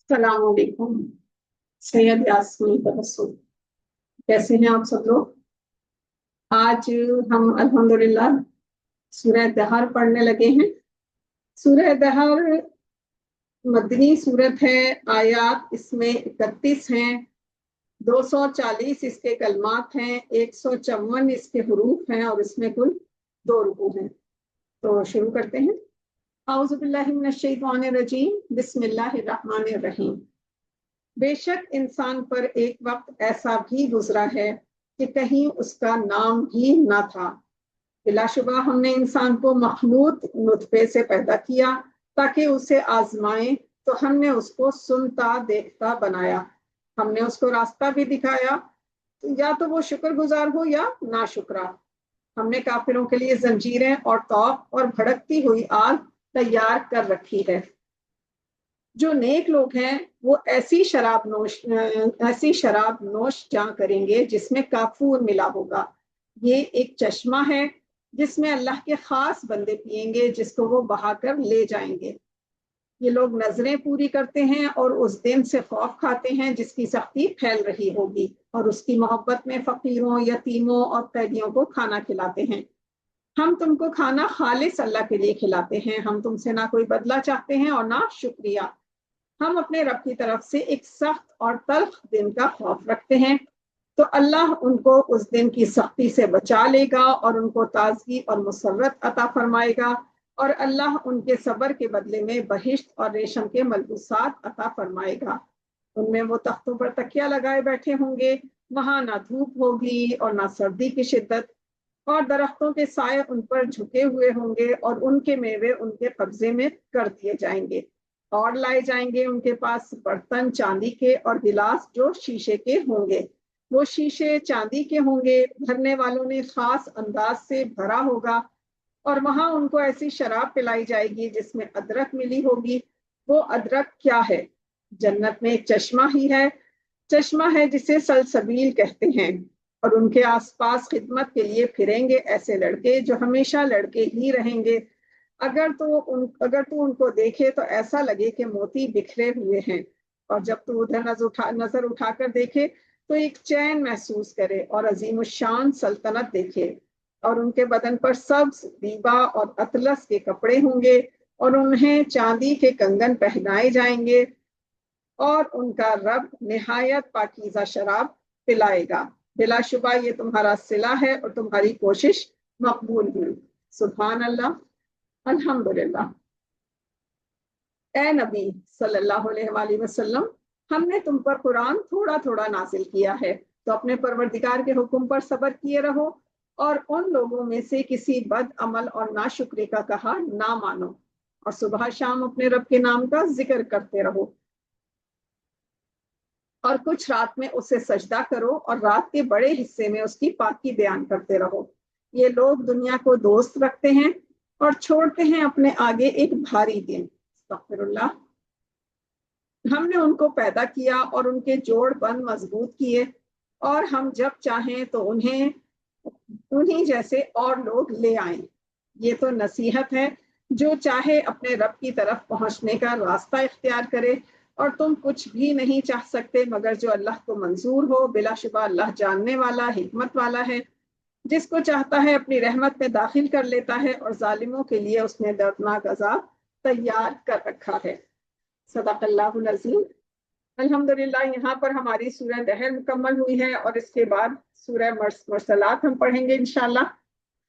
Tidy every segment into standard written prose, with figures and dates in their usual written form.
السلام علیکم سید یاسمین تبسم، کیسے ہیں آپ سب لوگ؟ آج ہم الحمدللہ سورہ دہر پڑھنے لگے ہیں۔ سورہ دہر مدنی سورت ہے، آیات اس میں 31 ہیں، 240 اس کے کلمات ہیں، 154 اس کے حروف ہیں اور اس میں کل 2 رکوع ہیں۔ تو شروع کرتے ہیں۔ اعوذ باللہ من الشیطان الرجیم، بسم اللہ الرحمن الرحیم۔ بے شک انسان پر ایک وقت ایسا بھی گزرا ہے کہ کہیں اس کا نام بھی نہ تھا۔ بلا شبہ ہم نے انسان کو مخلوط نطفے سے پیدا کیا تاکہ اسے آزمائیں، تو ہم نے اس کو سنتا دیکھتا بنایا، ہم نے اس کو راستہ بھی دکھایا، یا تو وہ شکر گزار ہو یا ناشکرا۔ ہم نے کافروں کے لیے زنجیریں اور طوق اور بھڑکتی ہوئی آگ تیار کر رکھی ہے۔ جو نیک لوگ ہیں وہ ایسی شراب نوش جاں کریں گے جس میں کافور ملا ہوگا۔ یہ ایک چشمہ ہے جس میں اللہ کے خاص بندے پئیں گے، جس کو وہ بہا کر لے جائیں گے۔ یہ لوگ نظریں پوری کرتے ہیں اور اس دن سے خوف کھاتے ہیں جس کی سختی پھیل رہی ہوگی، اور اس کی محبت میں فقیروں، یتیموں اور قیدیوں کو کھانا کھلاتے ہیں۔ ہم تم کو کھانا خالص اللہ کے لیے کھلاتے ہیں، ہم تم سے نہ کوئی بدلہ چاہتے ہیں اور نہ شکریہ۔ ہم اپنے رب کی طرف سے ایک سخت اور تلخ دن کا خوف رکھتے ہیں، تو اللہ ان کو اس دن کی سختی سے بچا لے گا اور ان کو تازگی اور مسرت عطا فرمائے گا، اور اللہ ان کے صبر کے بدلے میں بہشت اور ریشم کے ملبوسات عطا فرمائے گا۔ ان میں وہ تختوں پر تکیہ لگائے بیٹھے ہوں گے، وہاں نہ دھوپ ہوگی اور نہ سردی کی شدت، اور درختوں کے سائے ان پر جھکے ہوئے ہوں گے، اور ان کے میوے ان کے قبضے میں کر دیے جائیں گے، اور لائے جائیں گے ان کے پاس برتن چاندی کے اور گلاس جو شیشے کے ہوں گے۔ وہ شیشے چاندی کے ہوں گے، بھرنے والوں نے خاص انداز سے بھرا ہوگا، اور وہاں ان کو ایسی شراب پلائی جائے گی جس میں ادرک ملی ہوگی۔ وہ ادرک کیا ہے؟ جنت میں ایک چشمہ ہے جسے سلسبیل کہتے ہیں، اور ان کے آس پاس خدمت کے لیے پھریں گے ایسے لڑکے جو ہمیشہ لڑکے ہی رہیں گے۔ اگر تو ان کو دیکھے تو ایسا لگے کہ موتی بکھرے ہوئے ہیں، اور جب تو ادھر نظر اٹھا کر دیکھے تو ایک چین محسوس کرے اور عظیم الشان سلطنت دیکھے۔ اور ان کے بدن پر سبز، دیبا اور اطلس کے کپڑے ہوں گے، اور انہیں چاندی کے کنگن پہنائے جائیں گے، اور ان کا رب نہایت پاکیزہ شراب پلائے گا۔ بلا شبہ یہ تمہارا صلہ ہے اور تمہاری کوشش مقبول ہوئی۔ سبحان اللہ، الحمدللہ۔ اے نبی صلی اللہ علیہ وآلہ وسلم، ہم نے تم پر قرآن تھوڑا تھوڑا نازل کیا ہے، تو اپنے پروردگار کے حکم پر صبر کیے رہو، اور ان لوگوں میں سے کسی بد عمل اور ناشکری کا کہا نہ مانو، اور صبح شام اپنے رب کے نام کا ذکر کرتے رہو، اور کچھ رات میں اسے سجدہ کرو، اور رات کے بڑے حصے میں اس کی پاکی بیان کرتے رہو۔ یہ لوگ دنیا کو دوست رکھتے ہیں اور چھوڑتے ہیں اپنے آگے ایک بھاری دن۔ استغفر اللہ۔ ہم نے ان کو پیدا کیا اور ان کے جوڑ بند مضبوط کیے، اور ہم جب چاہیں تو انہیں جیسے اور لوگ لے آئیں۔ یہ تو نصیحت ہے، جو چاہے اپنے رب کی طرف پہنچنے کا راستہ اختیار کرے، اور تم کچھ بھی نہیں چاہ سکتے مگر جو اللہ کو منظور ہو۔ بلا شبہ اللہ جاننے والا، حکمت والا ہے۔ جس کو چاہتا ہے اپنی رحمت میں داخل کر لیتا ہے، اور ظالموں کے لیے اس نے دردناک عذاب تیار کر رکھا ہے۔ صدق اللہ العظیم۔ الحمدللہ یہاں پر ہماری سورہ دہر مکمل ہوئی ہے، اور اس کے بعد سورہ مرسلات ہم پڑھیں گے انشاءاللہ۔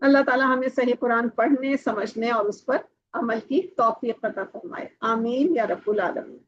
اللہ تعالی ہمیں صحیح قرآن پڑھنے، سمجھنے اور اس پر عمل کی توفیق عطا فرمائے، آمین یا رب العالمین۔